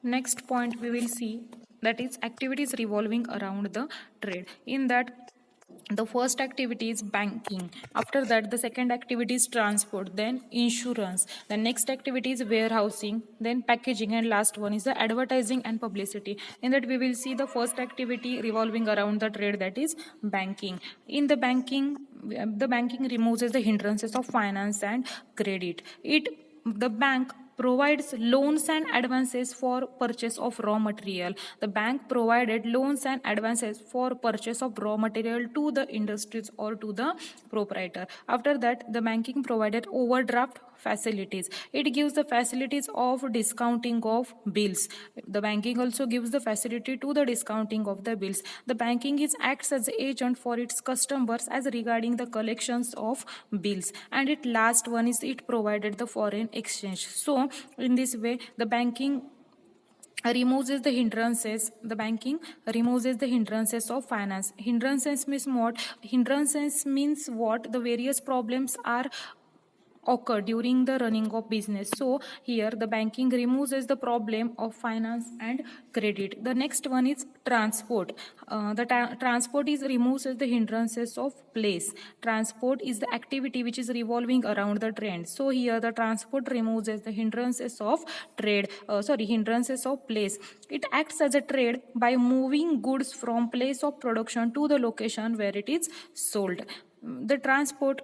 Next point we will see, that is activities revolving around the trade. In that, the first activity is banking, after that the second activity is transport, then insurance, the next activity is warehousing, then packaging, and last one is the advertising and publicity. In that we will see the first activity revolving around the trade, that is banking. In the banking removes the hindrances of finance and credit. The bank provides loans and advances for purchase of raw material. The bank provided loans and advances for purchase of raw material to the industries or to the proprietor. After that, the banking provided overdraft facilities. It gives the facilities of discounting of bills. The banking also gives the facility to the discounting of the bills. The banking is acts as agent for its customers as regarding the collections of bills. And it last one is it provided the foreign exchange. So in this way, the banking removes the hindrances. The banking removes the hindrances of finance. Hindrances means what? The various problems are occur during the running of business. So here the banking removes the problem of finance and credit. The next one is transport. Transport is removes the hindrances of place. Transport is the activity which is revolving around the trend. So here the transport removes the hindrances of hindrances of place. It acts as a trade by moving goods from place of production to the location where it is sold. The transport,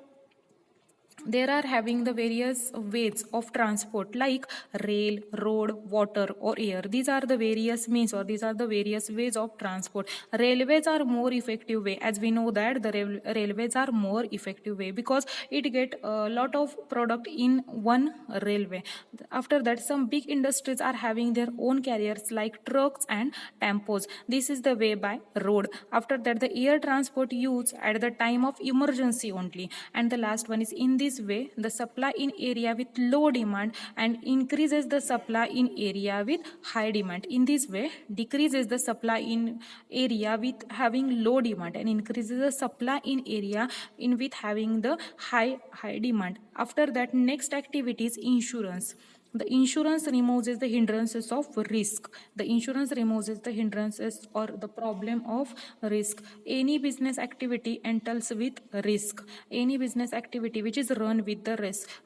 there are having the various ways of transport like rail, road, water, or air. These are the various means, or these are the various ways of transport. Railways are more effective way, as we know that the railways are more effective way because it get a lot of product in one railway. After that, some big industries are having their own carriers like trucks and tempos. This is the way by road. After that, the air transport used at the time of emergency only. And the last one is, in this way, the supply in area with low demand and increases the supply in area with high demand. In this way, decreases the supply in area with having low demand and increases the supply in area in with having the high demand. After that, next activity is insurance. The insurance removes the hindrances of risk. The insurance removes the hindrances or the problem of risk. Any business activity entails with risk. Any business activity which is run with the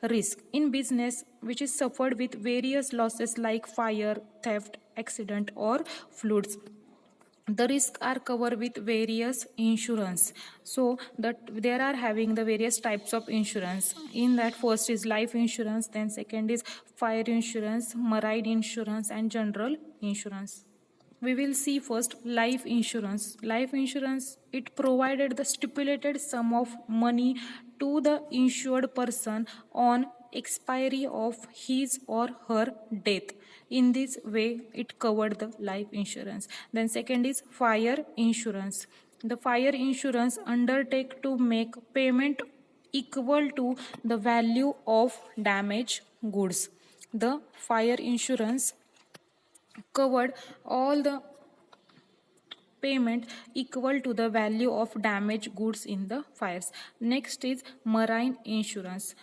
risk. In business which is suffered with various losses like fire, theft, accident, or floods, the risks are covered with various insurance. So that there are having the various types of insurance. In that, first is life insurance, then second is fire insurance, marine insurance, and general insurance. We will see first life insurance. Life insurance, it provided the stipulated sum of money to the insured person on expiry of his or her death. In this way, it covered the life insurance. Then second is fire insurance. The fire insurance undertake to make payment equal to the value of damaged goods. The fire insurance covered all the payment equal to the value of damaged goods in the fires. Next is marine insurance.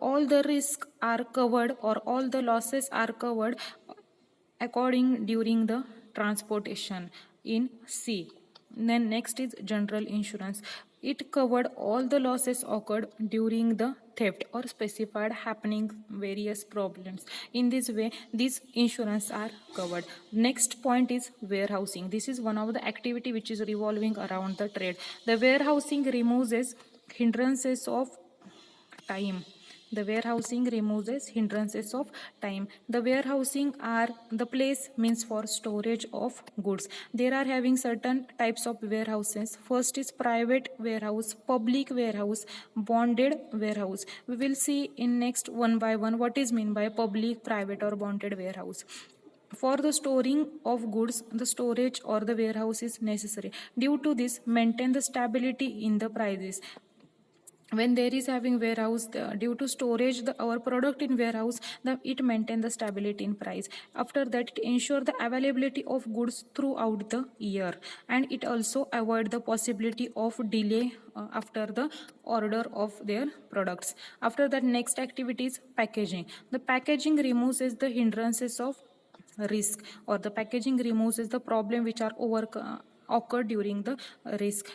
All the risks are covered or all the losses are covered according during the transportation in sea. Then next is general insurance. It covered all the losses occurred during the theft or specified happening various problems. In this way, these insurance are covered. Next point is warehousing. This is one of the activity which is revolving around the trade. The warehousing removes hindrances of time. The warehousing removes hindrances of time. The warehousing are the place means for storage of goods. There are having certain types of warehouses. First is private warehouse, public warehouse, bonded warehouse. We will see in next one by one what is meant by public, private, or bonded warehouse. For the storing of goods, the storage or the warehouse is necessary. Due to this, maintain the stability in the prices. When there is having warehouse, due to storage our product in warehouse, it maintain the stability in price. After that, it ensure the availability of goods throughout the year, and it also avoid the possibility of delay after the order of their products. After that, next activity is packaging. The packaging removes the hindrances of risk, or the packaging removes is the problem which are occur during the risk.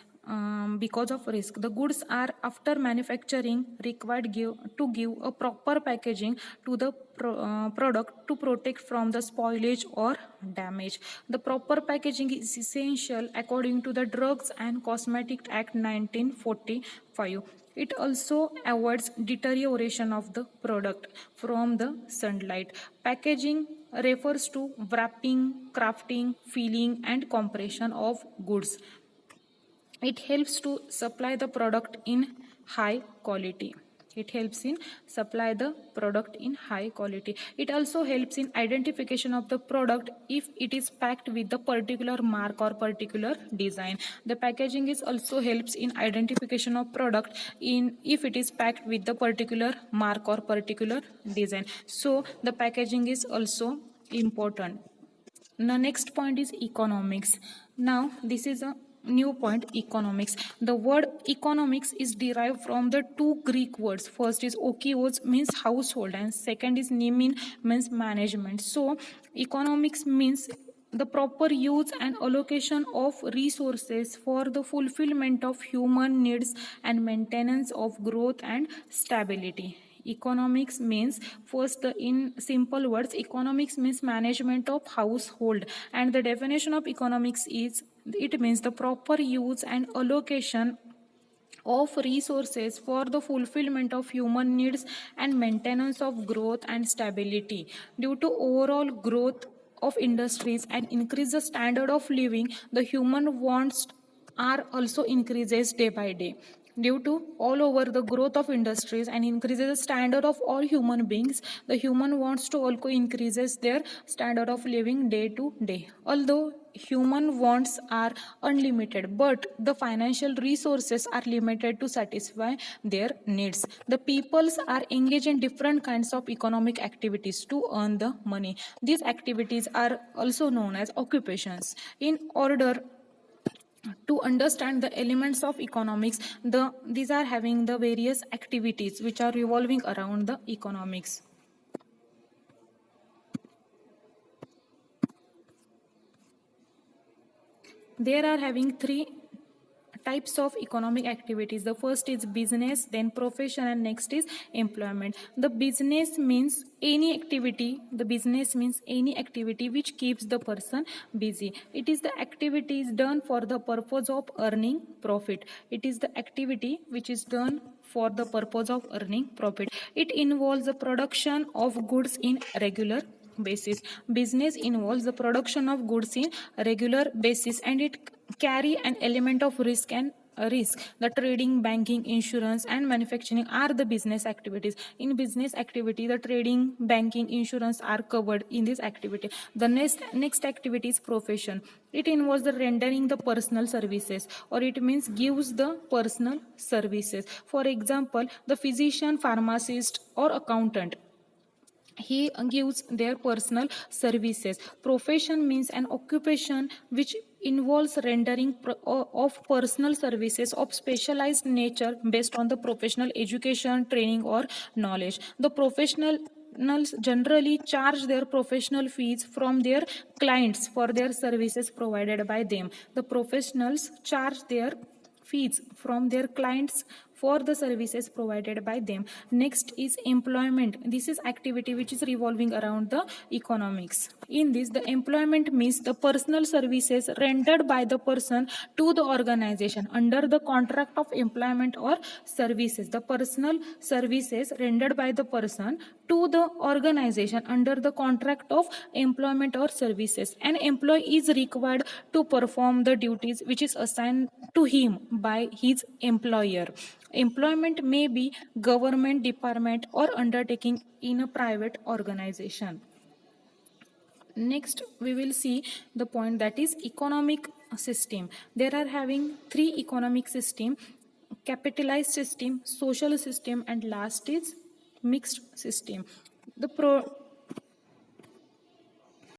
Because of risk, the goods are after manufacturing required to give a proper packaging to the product to protect from the spoilage or damage. The proper packaging is essential according to the Drugs and Cosmetic Act 1945. It also avoids deterioration of the product from the sunlight. Packaging refers to wrapping, crafting, filling, and compression of goods. It helps to supply the product in high quality. It helps in supply the product in high quality. It also helps in identification of the product if it is packed with the particular mark or particular design. The packaging is also helps in identification of product in if it is packed with the particular mark or particular design. So the packaging is also important. The next point is economics. Now this is a new point, economics. The word economics is derived from the two Greek words. First is okios, means household, and second is nemin, means management. So economics means the proper use and allocation of resources for the fulfillment of human needs and maintenance of growth and stability. Economics means, first in simple words, economics means management of household, and the definition of economics is it means the proper use and allocation of resources for the fulfillment of human needs and maintenance of growth and stability. Due to overall growth of industries and increase the standard of living, the human wants are also increases day by day. Due to all over the growth of industries and increases the standard of all human beings, the human wants to also increases their standard of living day to day. Although human wants are unlimited, but the financial resources are limited to satisfy their needs. The peoples are engaged in different kinds of economic activities to earn the money. These activities are also known as occupations. In order to understand the elements of economics, these are having the various activities which are revolving around the economics. There are having three types of economic activities. The first is business, then profession, and next is employment. The business means any activity. The business means any activity which keeps the person busy. It is the activities done for the purpose of earning profit. It is the activity which is done for the purpose of earning profit. It involves the production of goods in regular basis. Business involves the production of goods in regular basis, and it carry an element of risk and risk. The trading, banking, insurance, and manufacturing are the business activities. In business activity, the trading, banking, insurance are covered in this activity. The next activity is profession. It involves the rendering the personal services, or it means gives the personal services. For example, the physician, pharmacist, or accountant, he gives their personal services. Profession means an occupation which involves rendering of personal services of specialized nature based on the professional education, training, or knowledge. The professionals generally charge their professional fees from their clients for their services provided by them. The professionals charge their fees from their clients for the services provided by them. Next is employment. This is activity which is revolving around the economics. In this, the employment means the personal services rendered by the person to the organization under the contract of employment or services. The personal services rendered by the person to the organization under the contract of employment or services. An employee is required to perform the duties which is assigned to him by his employer. Employment may be government department or undertaking in a private organization. Next, we will see the point that is economic system. There are having three economic system: capitalized system, social system, and last is mixed system. The